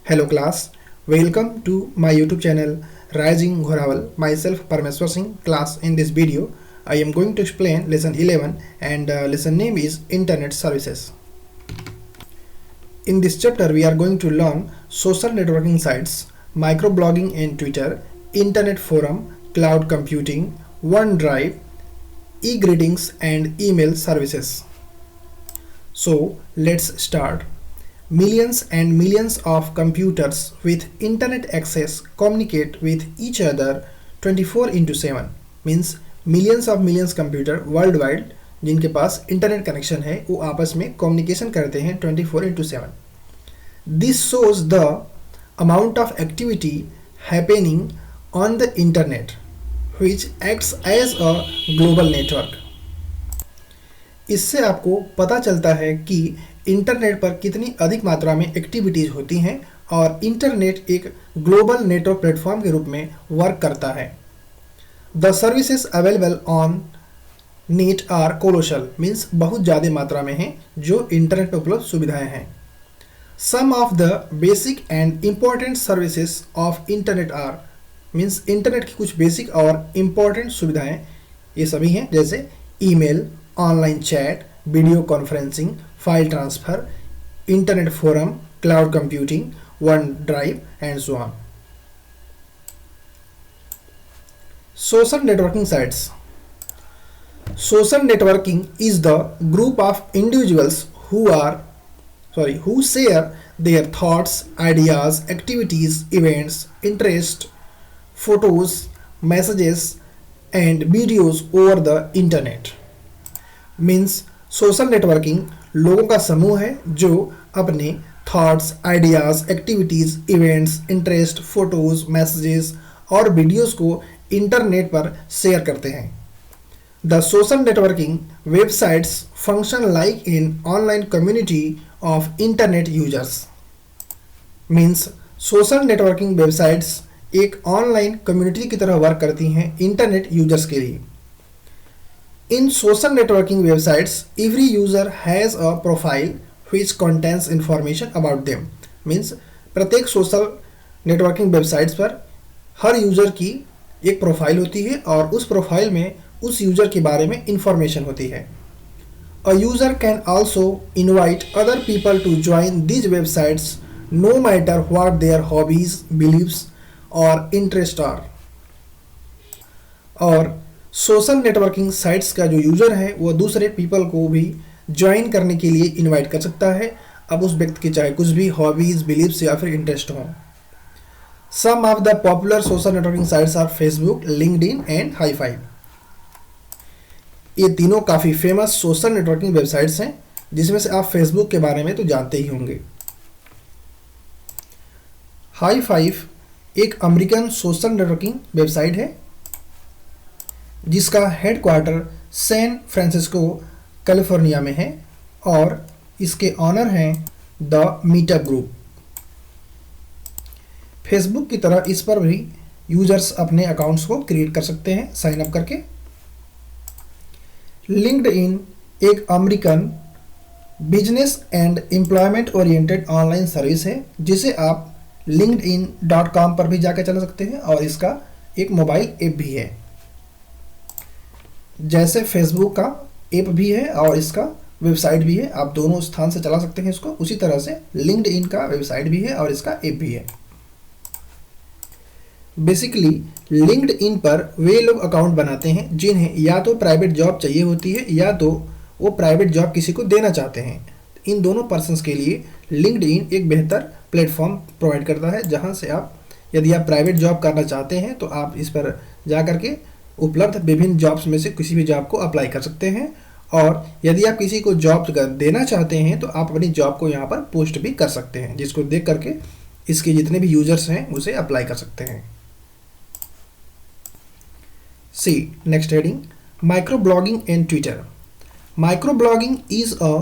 Hello class, welcome to my YouTube channel Rising Ghorawal. Myself Parmeshwar Singh. Class, in this video I am going to explain lesson 11 and lesson name is Internet Services. In this chapter we are going to learn social networking sites, microblogging in Twitter, internet forum, cloud computing, OneDrive, e-greetings and email services. So let's start. Millions and millions of computers with internet access communicate with each other 24/7. Means millions computer world wide जिनके पास internet connection है वो आपस में communication करते हैं 24/7. This shows the amount of activity happening on the internet which acts as a global network. इससे आपको पता चलता है कि इंटरनेट पर कितनी अधिक मात्रा में एक्टिविटीज़ होती हैं और इंटरनेट एक ग्लोबल नेटवर्क प्लेटफॉर्म के रूप में वर्क करता है. The services available on net are colossal. Means बहुत ज़्यादा मात्रा में हैं जो इंटरनेट पर उपलब्ध सुविधाएं हैं. Some of the basic and important services of internet are. Means internet की कुछ बेसिक और इम्पॉर्टेंट सुविधाएं ये सभी हैं, जैसे email, online chat, video conferencing, file transfer, internet forum, cloud computing, one drive and so on. Social networking sites. Social networking is the group of individuals who share their thoughts, ideas, activities, events, interest, photos, messages and videos over the internet. Means social networking लोगों का समूह है जो अपने thoughts, ideas, activities, events, interest, photos, messages और videos को internet पर share करते हैं. The social networking websites function like in online community of internet users. Means social networking websites एक ऑनलाइन कम्युनिटी की तरह वर्क करती हैं इंटरनेट यूजर्स के लिए. In social networking websites, every user has a profile which contains information about them. Means प्रत्येक social networking websites पर हर user की एक प्रोफाइल होती है और उस प्रोफाइल में उस यूज़र के बारे में इंफॉर्मेशन होती है. A user can also invite other people to join these websites no matter what their hobbies, beliefs or interests are. और सोशल नेटवर्किंग साइट्स का जो यूज़र है वो दूसरे पीपल को भी ज्वाइन करने के लिए इनवाइट कर सकता है, अब उस व्यक्ति की चाहे कुछ भी हॉबीज़, बिलीव्स या फिर इंटरेस्ट हों. Some of the popular social networking sites are Facebook, LinkedIn and Hi5. ये तीनों काफ़ी फेमस सोशल नेटवर्किंग वेबसाइट्स हैं जिसमें से आप फेसबुक के बारे में तो जानते ही होंगे. हाई5 एक अमेरिकन सोशल नेटवर्किंग वेबसाइट है जिसका हेडक्वार्टर सैन फ्रांसिस्को कैलिफोर्निया में है और इसके ऑनर हैं द मीटअप ग्रुप. फेसबुक की तरह इस पर भी यूजर्स अपने अकाउंट्स को क्रिएट कर सकते हैं साइन अप करके. लिंक्डइन एक American business and employment oriented online service है जिसे आप linkedin.com पर भी जाकर चला सकते हैं और इसका एक मोबाइल ऐप भी है. जैसे फेसबुक का ऐप भी है और इसका वेबसाइट भी है, आप दोनों स्थान से चला सकते हैं इसको, उसी तरह से लिंक्डइन का वेबसाइट भी है और इसका ऐप भी है. बेसिकली लिंक्डइन पर वे लोग अकाउंट बनाते हैं जिन्हें या तो प्राइवेट जॉब चाहिए होती है या तो वो प्राइवेट जॉब किसी को देना चाहते हैं. इन दोनों पर्सन्स के लिए लिंक्डइन एक बेहतर प्लेटफॉर्म प्रोवाइड करता है जहां से आप, यदि आप प्राइवेट जॉब करना चाहते हैं तो आप इस पर जा करके उपलब्ध विभिन्न जॉब्स में से किसी भी जॉब को अप्लाई कर सकते हैं. और यदि आप किसी को जॉब देना चाहते हैं तो आप अपनी जॉब को यहाँ पर पोस्ट भी कर सकते हैं जिसको देख करके इसके जितने भी यूजर्स हैं उसे अप्लाई कर सकते हैं. See next heading, micro blogging in Twitter. Micro blogging is a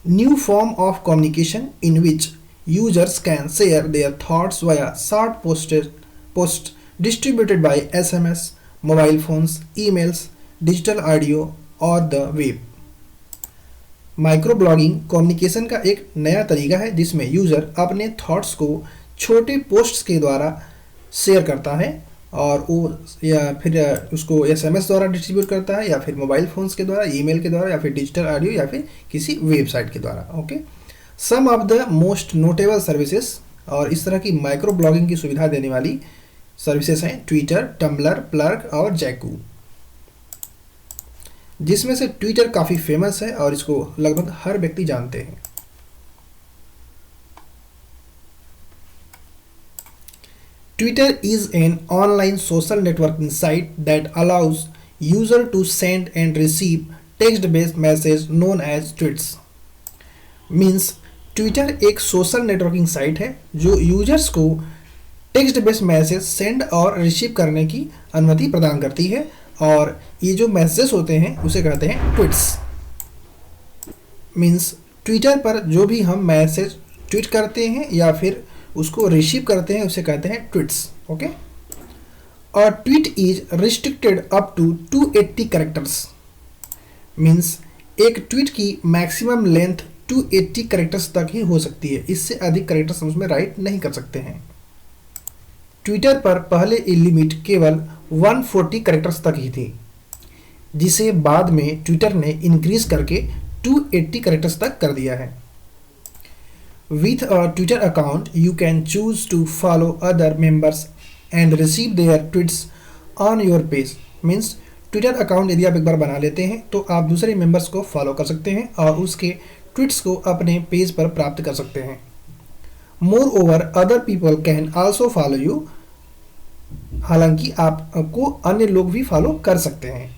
new form of communication in which users can share their thoughts via short post distributed by SMS, mobile phones, emails, digital audio और the web. Micro blogging communication का एक नया तरीका है जिसमें user अपने thoughts को छोटे पोस्ट्स के द्वारा शेयर करता है, और वो या फिर उसको एसएमएस द्वारा डिस्ट्रीब्यूट करता है, या फिर मोबाइल फ़ोन्स के द्वारा, ईमेल के द्वारा, या फिर डिजिटल ऑडियो, या फिर किसी वेबसाइट के द्वारा। Okay, some of the most notable services, और इस तरह की माइक्रो ब्लॉगिंग की सुविधा देने वाली सर्विसेज हैं ट्विटर, टम्बलर, प्लर्क और जैकू, जिसमें से ट्विटर काफ़ी फेमस है और इसको लगभग हर व्यक्ति जानते हैं। Twitter is an online social networking site that allows user to send and receive text-based message known as tweets. Means Twitter एक सोशल नेटवर्किंग साइट है जो यूजर्स को टेक्स्ट बेस्ड मैसेज सेंड और रिसीव करने की अनुमति प्रदान करती है, और ये जो मैसेजेस होते हैं उसे कहते हैं ट्वीट्स। मीन्स ट्विटर पर जो भी हम मैसेज ट्वीट करते हैं या फिर उसको रिसीव करते हैं उसे कहते हैं ट्वीट्स। ओके, और tweet is restricted up to 280 characters. Means एक ट्वीट की मैक्सिमम लेंथ 280 कैरेक्टर्स तक ही हो सकती है, इससे अधिक कैरेक्टर्स हम उसमें राइट नहीं कर सकते हैं। ट्विटर पर पहले ये लिमिट केवल 140 कैरेक्टर्स तक ही थी, जिसे बाद में ट्विटर ने इंक्रीज करके 280 कैरेक्टर्स तक कर दिया है। With a Twitter account, you can choose to follow other members and receive their tweets on your page. Means Twitter account यदि आप एक बार बना लेते हैं तो आप दूसरे मेंबर्स को फॉलो कर सकते हैं और उसके ट्वीट्स को अपने पेज पर प्राप्त कर सकते हैं। More over other people can also follow you. हालांकि आपको अन्य लोग भी फॉलो कर सकते हैं।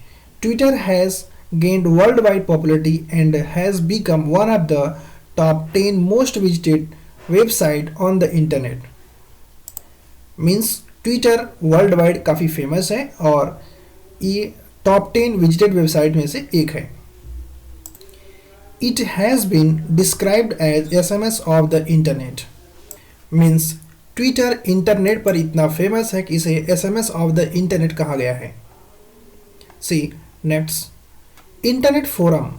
Twitter has gained world wide popularity and has become one of the top 10 most visited website on the internet. Means Twitter world wide काफ़ी famous है और ये टॉप 10 विजिटेड वेबसाइट में से एक है। It has been described as SMS of the internet. Means Twitter internet पर इतना फेमस है कि इसे SMS of the internet कहा गया है। See next, internet forum.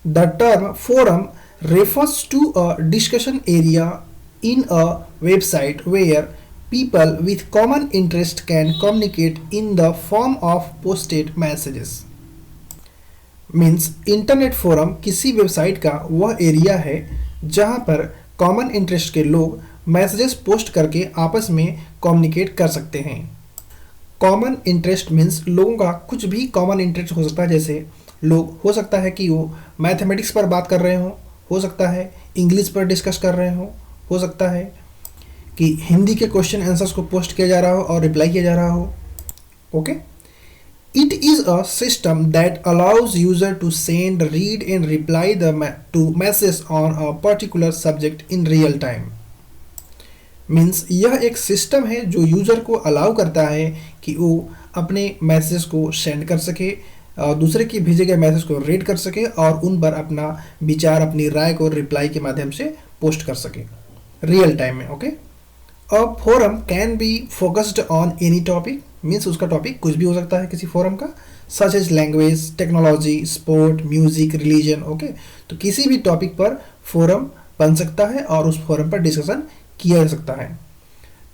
The term forum refers to a discussion area in a website where people with common interest can communicate in the form of posted messages. Means internet forum किसी website का वह area है जहां पर common interest के लोग messages post करके आपस में कम्युनिकेट कर सकते हैं। कॉमन इंटरेस्ट मीन्स लोगों का कुछ भी कॉमन इंटरेस्ट हो सकता है, जैसे लोग हो सकता है कि वो मैथमेटिक्स पर बात कर रहे हो सकता है इंग्लिश पर डिस्कस कर रहे हो सकता है कि हिंदी के क्वेश्चन आंसर्स को पोस्ट किया जा रहा हो और रिप्लाई किया जा रहा हो। Okay, it is a system that allows user to send, read and reply to message on a particular subject in real time. Means यह एक सिस्टम है जो यूज़र को अलाउ करता है कि वो अपने मैसेज को सेंड कर सके, दूसरे की भेजे गए मैसेज को रीड कर सके और उन पर अपना विचार, अपनी राय को रिप्लाई के माध्यम से पोस्ट कर सके रियल टाइम में। Okay, a forum can be focused on any topic. Means उसका टॉपिक कुछ भी हो सकता है किसी फोरम का, such as language, technology, sport, music, religion. Okay, तो किसी भी टॉपिक पर फोरम बन सकता है और उस फोरम पर डिस्कशन किया जा सकता है।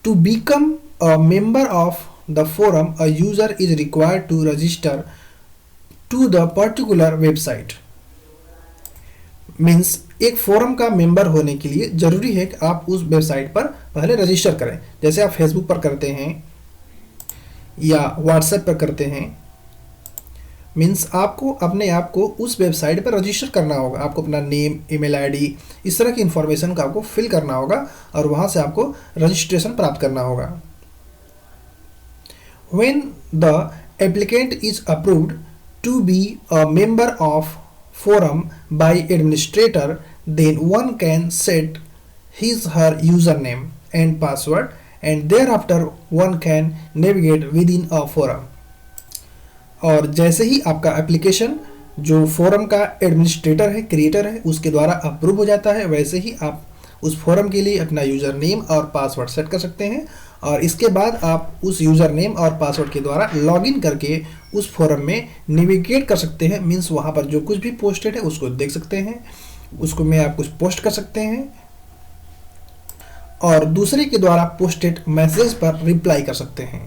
To become a member of the forum a user is required to register to the particular website. Means एक फोरम का मेंबर होने के लिए ज़रूरी है कि आप उस वेबसाइट पर पहले रजिस्टर करें, जैसे आप फेसबुक पर करते हैं या व्हाट्सएप पर करते हैं। मीन्स आपको अपने आप को उस वेबसाइट पर रजिस्टर करना होगा, आपको अपना नेम, ईमेल आईडी, इस तरह की इंफॉर्मेशन को आपको फिल करना होगा और वहाँ से आपको रजिस्ट्रेशन प्राप्त करना होगा। When the applicant is approved to be a member of forum by administrator, then one can set his/her username and password, and thereafter one can navigate within a forum. और जैसे ही आपका एप्लीकेशन जो forum का administrator है, creator है, उसके द्वारा approve हो जाता है, वैसे ही आप उस फोरम के लिए अपना यूज़र नेम और पासवर्ड सेट कर सकते हैं और इसके बाद आप उस यूज़र नेम और पासवर्ड के द्वारा लॉगिन करके उस फोरम में नेविगेट कर सकते हैं। मीन्स वहाँ पर जो कुछ भी पोस्टेड है उसको देख सकते हैं, उसको में आप कुछ पोस्ट कर सकते हैं और दूसरे के द्वारा पोस्टेड मैसेज पर रिप्लाई कर सकते हैं।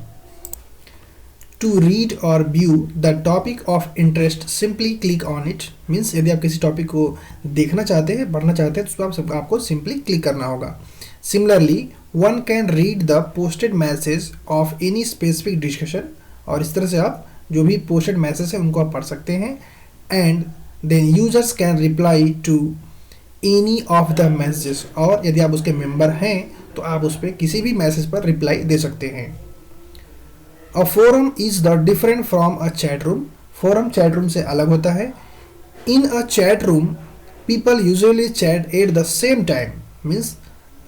टू रीड और view the topic of interest simply click on it, means यदि आप किसी टॉपिक को देखना चाहते हैं, पढ़ना चाहते हैं, तो आपको सिंपली क्लिक करना होगा। Similarly one can read the posted message of any specific discussion, और इस तरह से आप जो भी पोस्टेड मैसेज है उनको आप पढ़ सकते हैं। And then users can reply to any of the messages, और यदि आप उसके मेंबर हैं तो आप उस पर किसी भी मैसेज पर रिप्लाई दे सकते हैं। A forum is the different from a chat room, forum chat room से अलग होता है। In a chat room people usually chat at the same time, means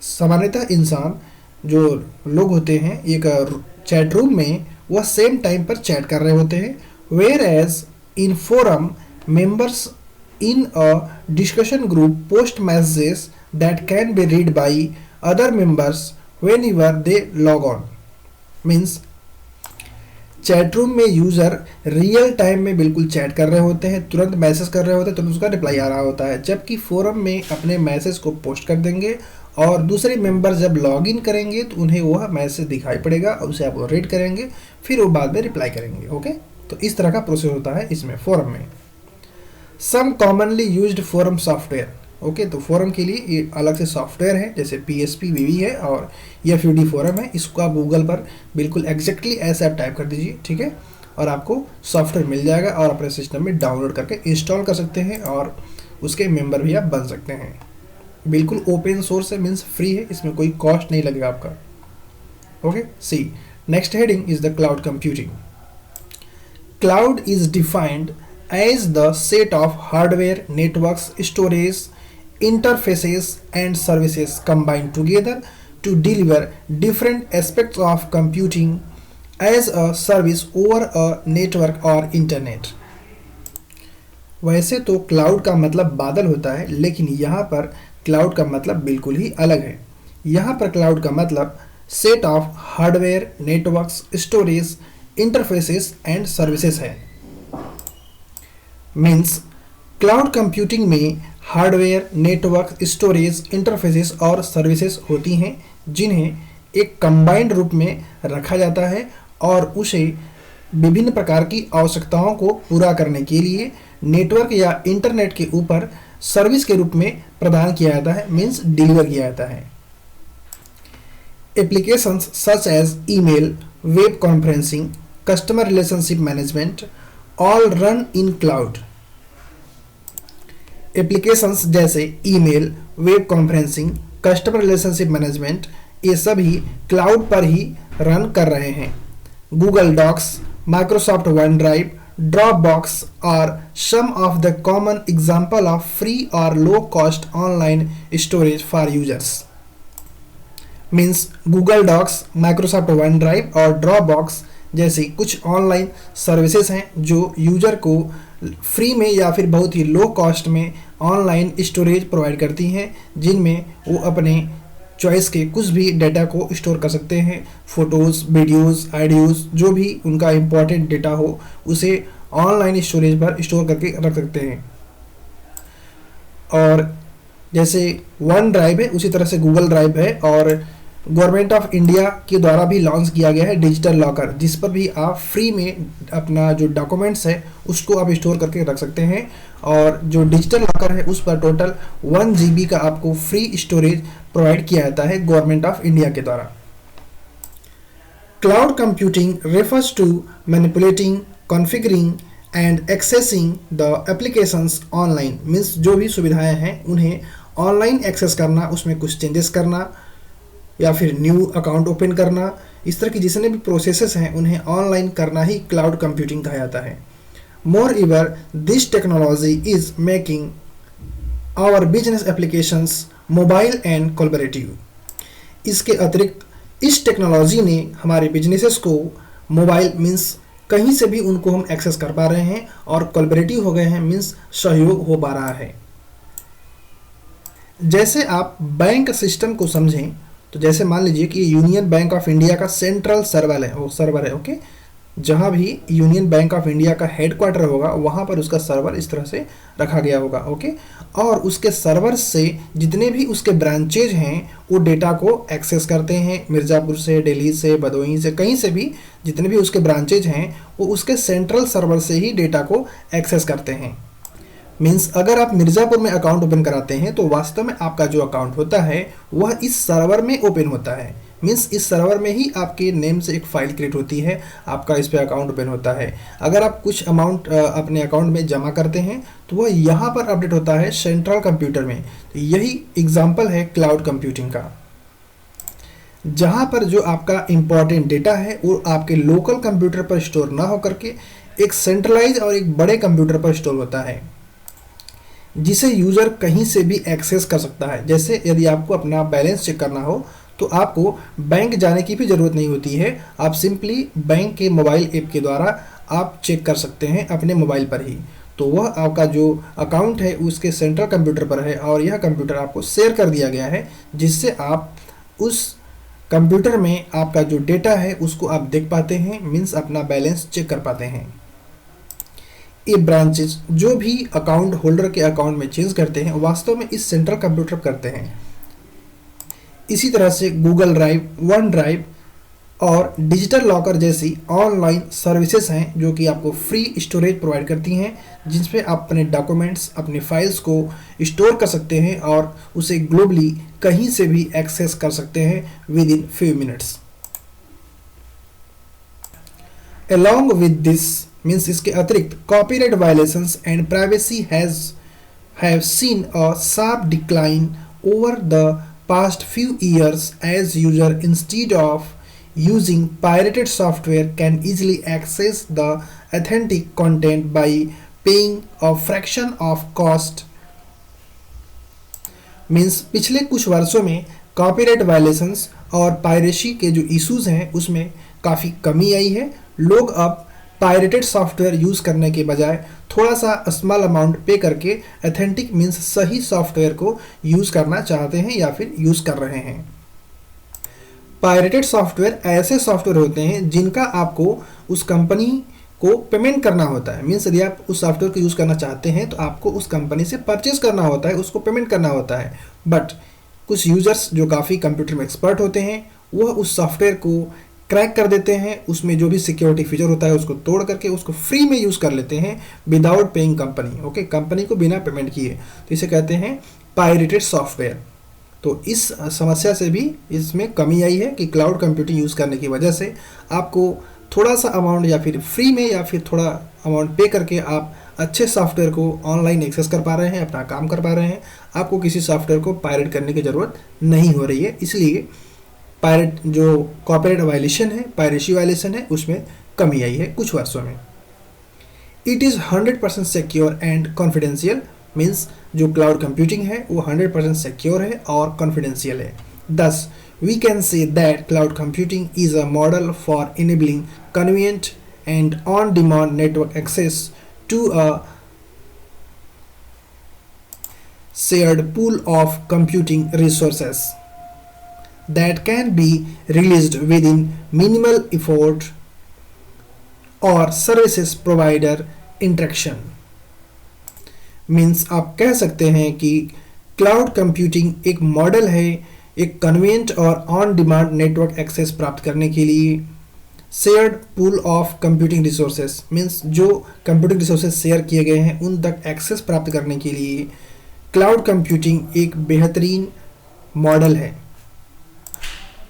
सामान्यतः इंसान जो लोग होते हैं एक चैट रूम में वह सेम टाइम पर चैट कर रहे होते हैं। Whereas in forum members in a discussion group post messages that can be read by other members whenever they log on, means chat room में यूज़र रियल टाइम में बिल्कुल chat कर रहे होते हैं, तुरंत मैसेज कर रहे होते हैं, तुरंत उसका रिप्लाई आ रहा होता है। जबकि फोरम में अपने मैसेज को पोस्ट कर देंगे और दूसरे मेंबर जब लॉग इन करेंगे तो उन्हें वह मैसेज दिखाई पड़ेगा और उसे आप रीड करेंगे, फिर वो बाद में रिप्लाई करेंगे। ओके, तो इस तरह का प्रोसेस होता है इसमें फोरम में। Some commonly used forum software, okay, तो फोरम के लिए ये अलग से सॉफ्टवेयर है, जैसे PSP VV है और FUD फोरम है। इसको आप गूगल पर बिल्कुल एग्जैक्टली ऐसे आप टाइप कर दीजिए, ठीक है, और आपको सॉफ्टवेयर मिल जाएगा और अपने सिस्टम में डाउनलोड करके इंस्टॉल कर सकते हैं और उसके मेंबर भी आप बन सकते हैं। बिल्कुल ओपन सोर्स है, मीन्स फ्री है, इसमें कोई कॉस्ट नहीं लगेगा आपका। Okay, see next heading is the cloud computing. Cloud is defined as the set of hardware, networks, storage, interfaces and services combined together to deliver different aspects of computing as a service over a network or internet। वैसे तो cloud का मतलब बादल होता है, लेकिन यहाँ पर क्लाउड का मतलब बिल्कुल ही अलग है। यहाँ पर क्लाउड का मतलब set of hardware, networks, storage, interfaces and services है। मीन्स क्लाउड कंप्यूटिंग में हार्डवेयर, नेटवर्क, स्टोरेज, इंटरफेसेस और सर्विसेज होती हैं जिन्हें एक कंबाइंड रूप में रखा जाता है और उसे विभिन्न प्रकार की आवश्यकताओं को पूरा करने के लिए नेटवर्क या इंटरनेट के ऊपर सर्विस के रूप में प्रदान किया जाता है, मीन्स डिलीवर किया जाता है। Applications such as email, web conferencing, customer relationship management all run in cloud. Applications जैसे email, web conferencing, customer relationship management, ये सभी क्लाउड पर ही रन कर रहे हैं। Google Docs, Microsoft OneDrive, Dropbox और some of the common example of free और low cost online storage for users. Means Google Docs, Microsoft OneDrive और ड्रॉपबॉक्स जैसी कुछ ऑनलाइन सर्विसेज हैं जो यूजर को फ्री में या फिर बहुत ही लो कॉस्ट में ऑनलाइन स्टोरेज प्रोवाइड करती हैं, जिनमें वो अपने चॉइस के कुछ भी डाटा को स्टोर कर सकते हैं। फ़ोटोज़, वीडियोज़, ऑडियोज़, जो भी उनका इम्पोर्टेंट डाटा हो उसे ऑनलाइन स्टोरेज पर स्टोर करके रख सकते हैं। और जैसे वन ड्राइव है उसी तरह से गूगल ड्राइव है, और गवर्नमेंट ऑफ इंडिया के द्वारा भी लॉन्च किया गया है डिजिटल लॉकर, जिस पर भी आप फ्री में अपना जो डॉक्यूमेंट्स है उसको आप स्टोर करके रख सकते हैं। और जो डिजिटल लॉकर है उस पर टोटल 1 GB का आपको फ्री स्टोरेज प्रोवाइड किया जाता है गवर्नमेंट ऑफ इंडिया के द्वारा। Cloud computing refers to manipulating, configuring and accessing the applications online, means जो भी सुविधाएं हैं उन्हें ऑनलाइन एक्सेस करना, उसमें कुछ चेंजेस करना या फिर न्यू अकाउंट ओपन करना, इस तरह की जितने भी प्रोसेसेस हैं उन्हें ऑनलाइन करना ही क्लाउड कंप्यूटिंग कहा जाता है। Moreover this technology is making our business applications mobile and collaborative. इसके अतिरिक्त इस टेक्नोलॉजी ने हमारे बिजनेसेस को मोबाइल, मीन्स कहीं से भी उनको हम एक्सेस कर पा रहे हैं, और कोलैबोरेटिव हो गए हैं, मीन्स सहयोग हो पा रहा है। जैसे आप बैंक सिस्टम को समझें तो जैसे मान लीजिए कि यूनियन बैंक ऑफ इंडिया का सेंट्रल सर्वर है, ओके, जहाँ भी यूनियन बैंक ऑफ इंडिया का हेडक्वार्टर होगा वहाँ पर उसका सर्वर इस तरह से रखा गया होगा। ओके, और उसके सर्वर से जितने भी उसके ब्रांचेज हैं वो डेटा को एक्सेस करते हैं। मिर्ज़ापुर से, दिल्ली से, भदोही से, कहीं से भी जितने भी उसके ब्रांचेज हैं वो उसके सेंट्रल सर्वर से ही डेटा को एक्सेस करते हैं। मीन्स अगर आप मिर्ज़ापुर में अकाउंट ओपन कराते हैं तो वास्तव में आपका जो अकाउंट होता है वह इस सर्वर में ओपन होता है। मीन्स इस सर्वर में ही आपके नेम से एक फ़ाइल क्रिएट होती है, आपका इस पे अकाउंट ओपन होता है। अगर आप कुछ अमाउंट अपने अकाउंट में जमा करते हैं तो वह यहाँ पर अपडेट होता है सेंट्रल कंप्यूटर में। तो यही एग्जाम्पल है क्लाउड कंप्यूटिंग का, जहाँ पर जो आपका इम्पॉर्टेंट डेटा है वो आपके लोकल कंप्यूटर पर स्टोर ना हो करके एक सेंट्रलाइज और एक बड़े कंप्यूटर पर स्टोर होता है, जिसे यूज़र कहीं से भी एक्सेस कर सकता है। जैसे यदि आपको अपना बैलेंस चेक करना हो तो आपको बैंक जाने की भी ज़रूरत नहीं होती है, आप सिंपली बैंक के मोबाइल ऐप के द्वारा आप चेक कर सकते हैं अपने मोबाइल पर ही। तो वह आपका जो अकाउंट है उसके सेंट्रल कंप्यूटर पर है और यह कंप्यूटर आपको शेयर कर दिया गया है, जिससे आप उस कंप्यूटर में आपका जो डेटा है उसको आप देख पाते हैं, मीन्स अपना बैलेंस चेक कर पाते हैं। ये ब्रांचेस जो भी अकाउंट होल्डर के अकाउंट में चेंज करते हैं वास्तव में इस सेंट्रल कंप्यूटर करते हैं। इसी तरह से गूगल ड्राइव, वन ड्राइव और डिजिटल लॉकर जैसी ऑनलाइन सर्विसेज हैं जो कि आपको फ्री स्टोरेज प्रोवाइड करती हैं, जिसपे आप अपने डॉक्यूमेंट्स, अपने फाइल्स को स्टोर कर सकते हैं और उसे ग्लोबली कहीं से भी एक्सेस कर सकते हैं with in few minutes. Along with this, means इसके अतिरिक्त copyright violations and privacy have seen a sharp decline over the past few years as user instead of using pirated software can easily access the authentic content by paying a fraction of cost। Means पिछले कुछ वर्षों में copyright violations और piracy के जो issues हैं उसमें काफ़ी कमी आई है। लोग अब पायरेटेड सॉफ्टवेयर यूज़ करने के बजाय थोड़ा सा स्मॉल अमाउंट पे करके ऑथेंटिक मीन्स सही सॉफ्टवेयर को यूज़ करना चाहते हैं या फिर यूज़ कर रहे हैं। पायरेटेड सॉफ्टवेयर ऐसे सॉफ्टवेयर होते हैं जिनका आपको उस कंपनी को पेमेंट करना होता है। मीन्स यदि आप उस सॉफ्टवेयर को यूज़ करना चाहते हैं तो आपको उस कंपनी से परचेज करना होता है, उसको पेमेंट करना होता है। बट कुछ यूज़र्स जो काफ़ी कंप्यूटर में एक्सपर्ट होते हैं वह उस सॉफ्टवेयर को क्रैक कर देते हैं, उसमें जो भी सिक्योरिटी फीचर होता है उसको तोड़ करके उसको फ्री में यूज़ कर लेते हैं without paying company. Okay, company को बिना पेमेंट किए, तो इसे कहते हैं पायरेटेड सॉफ्टवेयर। तो इस समस्या से भी इसमें कमी आई है कि क्लाउड कंप्यूटिंग यूज़ करने की वजह से आपको थोड़ा सा अमाउंट या फिर फ्री में या फिर थोड़ा अमाउंट पे करके आप अच्छे सॉफ्टवेयर को ऑनलाइन एक्सेस कर पा रहे हैं, अपना काम कर पा रहे हैं। आपको किसी सॉफ्टवेयर को पायरेट करने की ज़रूरत नहीं हो रही है। इसलिए पायरेट जो कॉपीराइट वायलेशन है, पायरेसी वायलेशन है, उसमें कमी आई है कुछ वर्षों में। It is 100% secure and confidential. Means जो क्लाउड कंप्यूटिंग है वो 100% सिक्योर है और कॉन्फिडेंशियल है। दस we can say that cloud computing is a model for enabling convenient and on-demand network access to a shared pool of computing resources that can be released within minimal effort or services provider interaction। Means आप कह सकते हैं कि cloud computing एक model है एक convenient और on demand network access प्राप्त करने के लिए shared pool of computing resources. Means जो कंप्यूटिंग रिसोर्सेज शेयर किए गए हैं उन तक एक्सेस प्राप्त करने के लिए क्लाउड कंप्यूटिंग एक बेहतरीन मॉडल है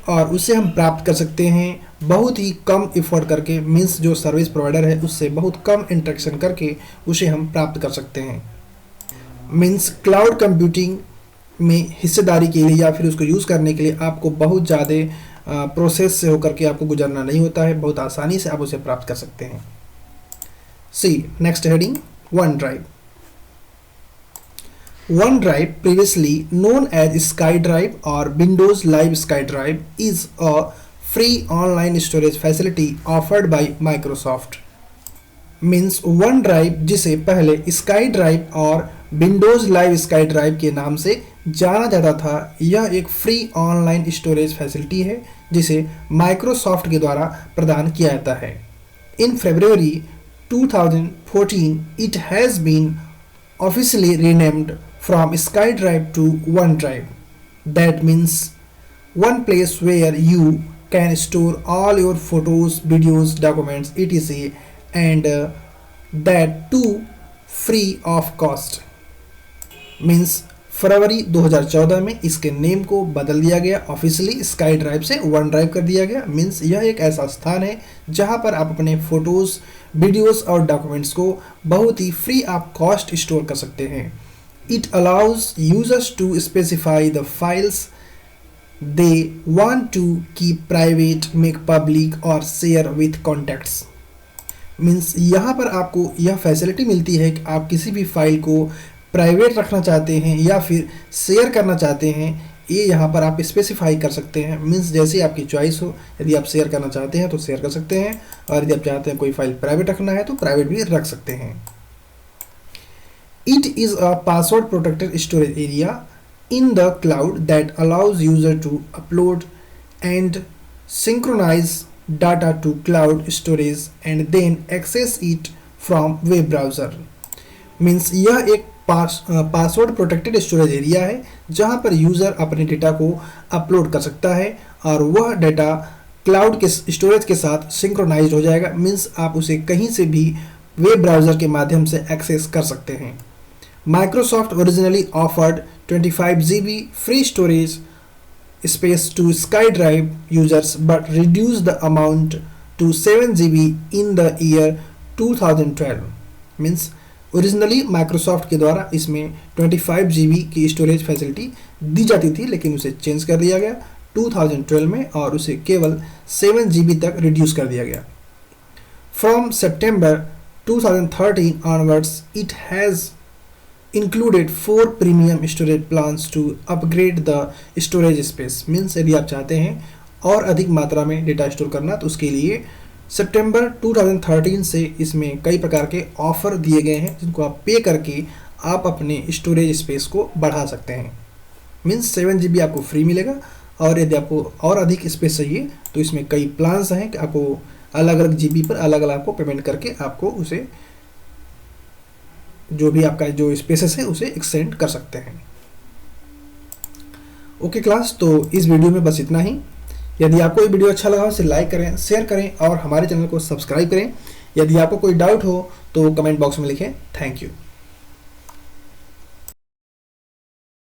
और उसे हम प्राप्त कर सकते हैं बहुत ही कम एफर्ट करके। मीन्स जो सर्विस प्रोवाइडर है उससे बहुत कम इंटरेक्शन करके उसे हम प्राप्त कर सकते हैं। मीन्स क्लाउड कंप्यूटिंग में हिस्सेदारी के लिए या फिर उसको यूज़ करने के लिए आपको बहुत ज़्यादा प्रोसेस से होकर के आपको गुजरना नहीं होता है, बहुत आसानी से आप उसे प्राप्त कर सकते हैं। See next heading, OneDrive. OneDrive, previously known as SkyDrive और Windows Live SkyDrive, is a free online storage facility offered by Microsoft. Means OneDrive, जिसे पहले स्काई ड्राइव और विंडोज लाइव स्काई ड्राइव के नाम से जाना जाता था, यह एक फ्री ऑनलाइन स्टोरेज फैसिलिटी है जिसे माइक्रोसॉफ्ट के द्वारा प्रदान किया जाता है। In February 2014, it has been officially renamed from SkyDrive to OneDrive. That means one place where you can store all your photos, videos, documents, etc. and that too free of cost. Means फरवरी 2014 में इसके name को बदल दिया गया, officially SkyDrive से OneDrive कर दिया गया। मीन्स यह एक ऐसा स्थान है जहां पर आप अपने फोटोज़, वीडियोस और डॉक्यूमेंट्स को बहुत ही फ्री ऑफ कॉस्ट स्टोर कर सकते हैं। It allows users to specify the files they want to keep private, make public और शेयर विथ कॉन्टैक्ट्स। मीन्स यहाँ पर आपको यह फैसिलिटी मिलती है कि आप किसी भी फाइल को प्राइवेट रखना चाहते हैं या फिर शेयर करना चाहते हैं, ये यहाँ पर आप स्पेसिफाई कर सकते हैं। मीन्स जैसे आपकी चॉइस हो, यदि आप शेयर करना चाहते हैं तो शेयर कर सकते हैं, और यदि आप चाहते हैं कोई फाइल प्राइवेट रखना है तो प्राइवेट भी रख सकते हैं। It is a password protected storage area in the cloud that allows user to upload and synchronise data to cloud storage and then access it from web browser. Means यह एक password protected storage area है जहां पर user अपने data को upload कर सकता है और वह डेटा क्लाउड के स्टोरेज के साथ सिंक्रोनाइज्ड हो जाएगा। मीन्स आप उसे कहीं से भी वेब ब्राउज़र के माध्यम से एक्सेस कर सकते हैं। Microsoft originally offered 25 GB free storage space to SkyDrive users but reduce the amount to 7 GB in the year 2012। Means originally Microsoft के द्वारा इसमें 25 GB की स्टोरेज फैसिलिटी दी जाती थी, लेकिन उसे चेंज कर दिया गया 2012 में और उसे केवल 7 GB तक रिड्यूस कर दिया गया। From September 2013 onwards it has included 4 premium storage plans to upgrade the storage space. Means यदि आप चाहते हैं और अधिक मात्रा में डेटा स्टोर करना तो उसके लिए सितंबर 2013 से इसमें कई प्रकार के ऑफर दिए गए हैं जिनको आप पे करके आप अपने स्टोरेज स्पेस को बढ़ा सकते हैं। मीन्स 7 GB आपको फ्री मिलेगा, और यदि आपको और अधिक स्पेस चाहिए तो इसमें कई प्लान्स हैं कि आपको अलग अलग GB पर अलग अलग आपको पेमेंट करके आपको उसे जो भी आपका जो स्पेसेस है उसे एक्सटेंड कर सकते हैं। ओके क्लास, तो इस वीडियो में बस इतना ही। यदि आपको ये वीडियो अच्छा लगा हो इसे लाइक करें, शेयर करें और हमारे चैनल को सब्सक्राइब करें। यदि आपको कोई डाउट हो तो कमेंट बॉक्स में लिखें। Thank you.